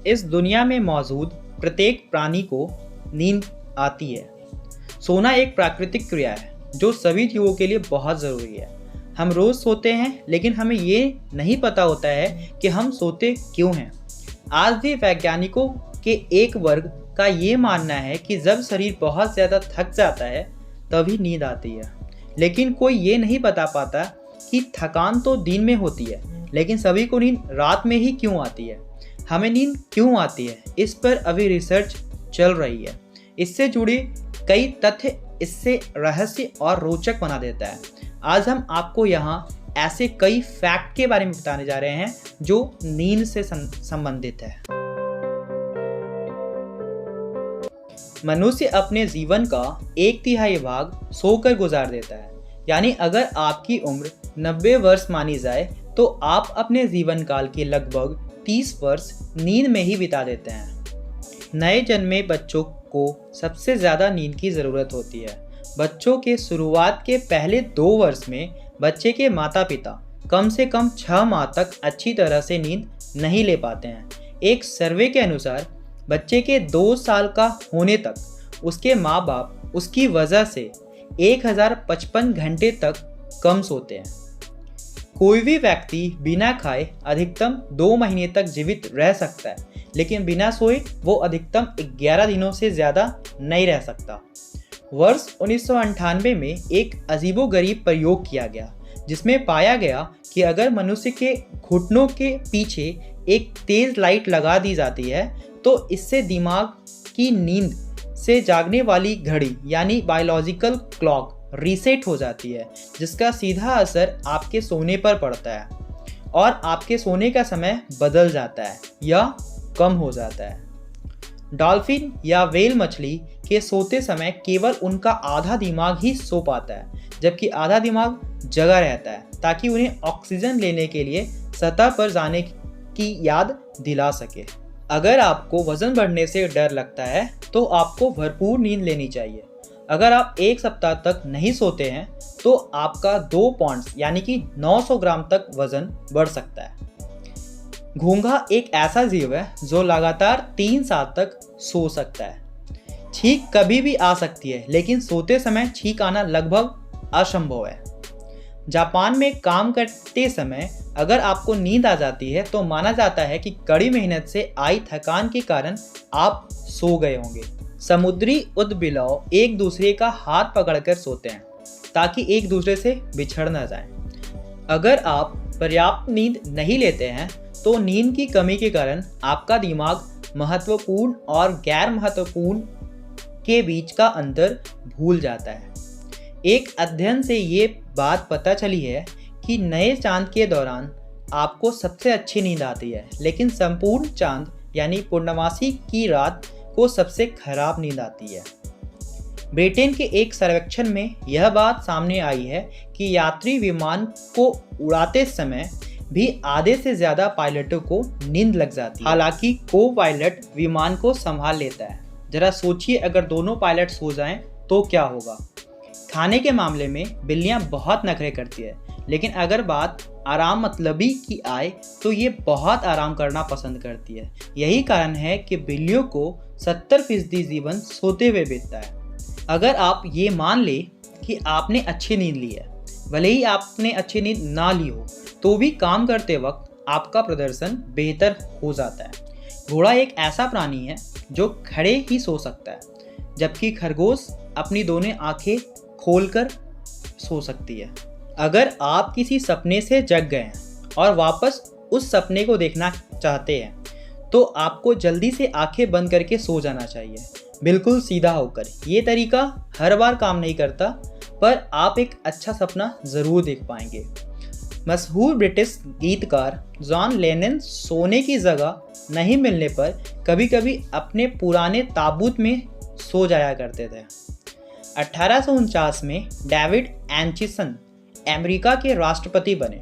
इस दुनिया में मौजूद प्रत्येक प्राणी को नींद आती है। सोना एक प्राकृतिक क्रिया है जो सभी जीवों के लिए बहुत ज़रूरी है। हम रोज़ सोते हैं, लेकिन हमें ये नहीं पता होता है कि हम सोते क्यों हैं। आज भी वैज्ञानिकों के एक वर्ग का ये मानना है कि जब शरीर बहुत ज़्यादा थक जाता है तभी नींद आती है। लेकिन कोई ये नहीं बता पाता कि थकान तो दिन में होती है, लेकिन सभी को नींद रात में ही क्यों आती है। हमें नींद क्यों आती है, इस पर अभी रिसर्च चल रही है। इससे जुड़े कई तथ्य इससे रहस्य और रोचक बना देता है। आज हम आपको यहाँ ऐसे कई फैक्ट के बारे में बताने जा रहे हैं जो नींद से संबंधित है। मनुष्य अपने जीवन का 1/3 भाग सोकर गुजार देता है। यानी अगर आपकी उम्र 90 वर्ष मानी जाए तो आप अपने जीवन काल के लगभग 30 वर्ष नींद में ही बिता देते हैं। नए जन्मे बच्चों को सबसे ज़्यादा नींद की ज़रूरत होती है। बच्चों के शुरुआत के पहले 2 वर्ष में बच्चे के माता पिता कम से कम 6 माह तक अच्छी तरह से नींद नहीं ले पाते हैं। एक सर्वे के अनुसार बच्चे के 2 साल का होने तक उसके माँ बाप उसकी वजह से 1055 घंटे तक कम सोते हैं। कोई भी व्यक्ति बिना खाए अधिकतम 2 महीने तक जीवित रह सकता है, लेकिन बिना सोए वो अधिकतम 11 दिनों से ज़्यादा नहीं रह सकता। वर्ष 1998 में एक अजीबोगरीब प्रयोग किया गया, जिसमें पाया गया कि अगर मनुष्य के घुटनों के पीछे एक तेज़ लाइट लगा दी जाती है तो इससे दिमाग की नींद से जागने वाली घड़ी यानी बायोलॉजिकल क्लॉक रीसेट हो जाती है, जिसका सीधा असर आपके सोने पर पड़ता है और आपके सोने का समय बदल जाता है या कम हो जाता है। डॉल्फिन या व्हेल मछली के सोते समय केवल उनका आधा दिमाग ही सो पाता है, जबकि आधा दिमाग जगा रहता है ताकि उन्हें ऑक्सीजन लेने के लिए सतह पर जाने की याद दिला सके। अगर आपको वज़न बढ़ने से डर लगता है तो आपको भरपूर नींद लेनी चाहिए। अगर आप 1 सप्ताह तक नहीं सोते हैं तो आपका 2 पॉइंट्स यानी कि 900 ग्राम तक वज़न बढ़ सकता है। घोंघा एक ऐसा जीव है जो लगातार 3 साल तक सो सकता है। छींक कभी भी आ सकती है, लेकिन सोते समय छींक आना लगभग असंभव है। जापान में काम करते समय अगर आपको नींद आ जाती है तो माना जाता है कि कड़ी मेहनत से आई थकान के कारण आप सो गए होंगे। समुद्री ऊदबिलाव एक दूसरे का हाथ पकड़कर सोते हैं ताकि एक दूसरे से बिछड़ न जाएं। अगर आप पर्याप्त नींद नहीं लेते हैं तो नींद की कमी के कारण आपका दिमाग महत्वपूर्ण और गैर महत्वपूर्ण के बीच का अंतर भूल जाता है। एक अध्ययन से ये बात पता चली है कि नए चांद के दौरान आपको सबसे अच्छी नींद आती है, लेकिन संपूर्ण चांद यानी पूर्णमासी की रात को सबसे खराब नींद आती है। ब्रिटेन के एक सर्वेक्षण में यह बात सामने आई है कि यात्री विमान को उड़ाते समय भी आधे से ज़्यादा पायलटों को नींद लग जाती है। हालांकि को पायलट विमान को संभाल लेता है। जरा सोचिए, अगर दोनों पायलट सो जाएं तो क्या होगा। खाने के मामले में बिल्लियां बहुत नखरे करती है, लेकिन अगर बात आराम मतलबी की आए तो ये बहुत आराम करना पसंद करती है। यही कारण है कि बिल्लियों को 70% जीवन सोते हुए बीतता है। अगर आप ये मान ले कि आपने अच्छी नींद ली है, भले ही आपने अच्छी नींद ना ली हो, तो भी काम करते वक्त आपका प्रदर्शन बेहतर हो जाता है। घोड़ा एक ऐसा प्राणी है जो खड़े ही सो सकता है, जबकि खरगोश अपनी दोनों आंखें खोलकर सो सकती है। अगर आप किसी सपने से जग गए हैं और वापस उस सपने को देखना चाहते हैं तो आपको जल्दी से आंखें बंद करके सो जाना चाहिए, बिल्कुल सीधा होकर। ये तरीका हर बार काम नहीं करता, पर आप एक अच्छा सपना ज़रूर देख पाएंगे। मशहूर ब्रिटिश गीतकार जॉन लेनन सोने की जगह नहीं मिलने पर कभी कभी अपने पुराने ताबूत में सो जाया करते थे। 1849 में डेविड एंचिसन अमेरिका के राष्ट्रपति बने।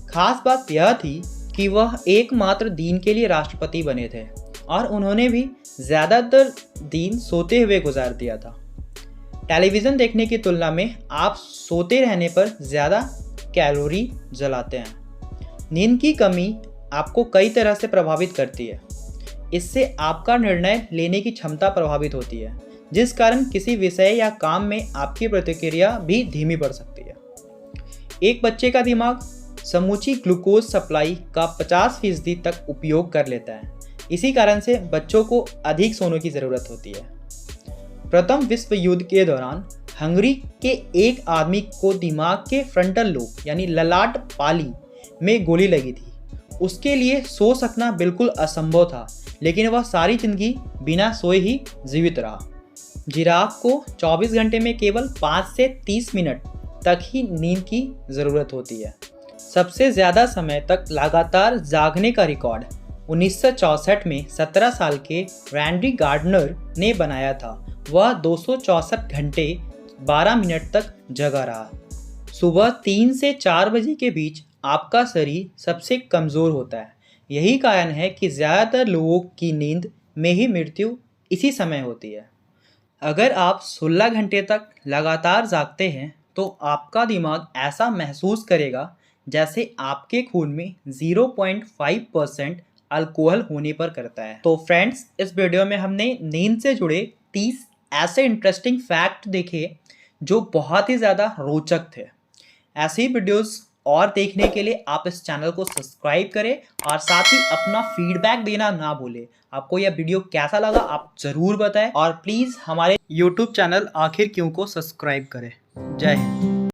खास बात यह थी कि वह एकमात्र दिन के लिए राष्ट्रपति बने थे और उन्होंने भी ज़्यादातर दिन सोते हुए गुजार दिया था। टेलीविज़न देखने की तुलना में आप सोते रहने पर ज़्यादा कैलोरी जलाते हैं। नींद की कमी आपको कई तरह से प्रभावित करती है। इससे आपका निर्णय लेने की क्षमता प्रभावित होती है, जिस कारण किसी विषय या काम में आपकी प्रतिक्रिया भी धीमी पड़ सकती है। एक बच्चे का दिमाग समूची ग्लूकोज सप्लाई का 50% तक उपयोग कर लेता है। इसी कारण से बच्चों को अधिक सोने की ज़रूरत होती है। प्रथम विश्व युद्ध के दौरान हंगरी के एक आदमी को दिमाग के फ्रंटल लोब यानी ललाट पाली में गोली लगी थी। उसके लिए सो सकना बिल्कुल असंभव था, लेकिन वह सारी जिंदगी बिना सोए ही जीवित रहा। जिराफ को 24 घंटे में केवल 5 से 30 मिनट तक ही नींद की ज़रूरत होती है। सबसे ज़्यादा समय तक लगातार जागने का रिकॉर्ड 1964 में 17 साल के रैंडी गार्डनर ने बनाया था। वह 264 घंटे 12 मिनट तक जगा रहा। सुबह 3 से 4 बजे के बीच आपका शरीर सबसे कमज़ोर होता है। यही कारण है कि ज़्यादातर लोगों की नींद में ही मृत्यु इसी समय होती है। अगर आप 16 घंटे तक लगातार जागते हैं तो आपका दिमाग ऐसा महसूस करेगा जैसे आपके खून में 0.5% अल्कोहल होने पर करता है। तो फ्रेंड्स, इस वीडियो में हमने नींद से जुड़े 30 ऐसे इंटरेस्टिंग फैक्ट देखे जो बहुत ही ज़्यादा रोचक थे। ऐसी वीडियोस और देखने के लिए आप इस चैनल को सब्सक्राइब करें और साथ ही अपना फीडबैक देना ना भूलें। आपको यह वीडियो कैसा लगा आप ज़रूर बताएं और प्लीज़ हमारे YouTube चैनल आखिर क्यों को सब्सक्राइब करें। जय हिंद।